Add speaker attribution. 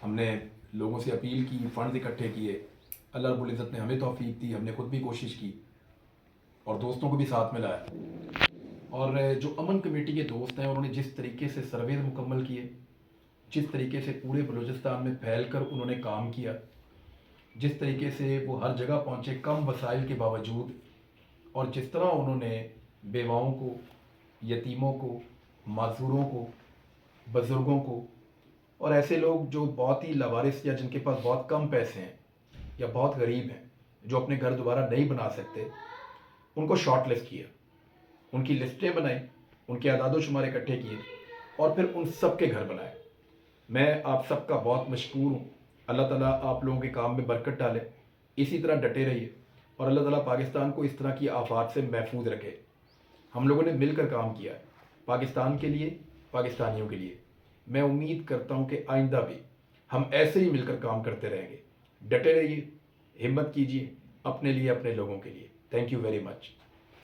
Speaker 1: ہم نے لوگوں سے اپیل کی، فنڈز اکٹھے کیے، اللہ رب العزت نے ہمیں توفیق دی، ہم نے خود بھی کوشش کی اور دوستوں کو بھی ساتھ میں لایا۔ اور جو امن کمیٹی کے دوست ہیں انہوں نے جس طریقے سے سروے مکمل کیے، جس طریقے سے پورے بلوچستان میں پھیل کر انہوں نے کام کیا، جس طریقے سے وہ ہر جگہ پہنچے کم وسائل کے باوجود، اور جس طرح انہوں نے بیواؤں کو، یتیموں کو، معذوروں کو، بزرگوں کو اور ایسے لوگ جو بہت ہی لاوارث یا جن کے پاس بہت کم پیسے ہیں یا بہت غریب ہیں، جو اپنے گھر دوبارہ نہیں بنا سکتے، ان کو شارٹ لسٹ کیا، ان کی لسٹیں بنائی، ان کے اعداد و شمار اکٹھے کیے اور پھر ان سب کے گھر بنائے۔ میں آپ سب کا بہت مشکور ہوں۔ اللہ تعالیٰ آپ لوگوں کے کام میں برکت ڈالے، اسی طرح ڈٹے رہیے اور اللہ تعالیٰ پاکستان کو اس طرح کی آفات سے محفوظ رکھے۔ ہم لوگوں نے مل کر کام کیا ہے پاکستان کے لیے، پاکستانیوں کے لیے۔ میں امید کرتا ہوں کہ آئندہ بھی ہم ایسے ہی مل کر کام کرتے رہیں گے۔ ڈٹے رہیے، ہمت کیجیے اپنے لیے، اپنے لوگوں کے لیے۔ Thank you very much.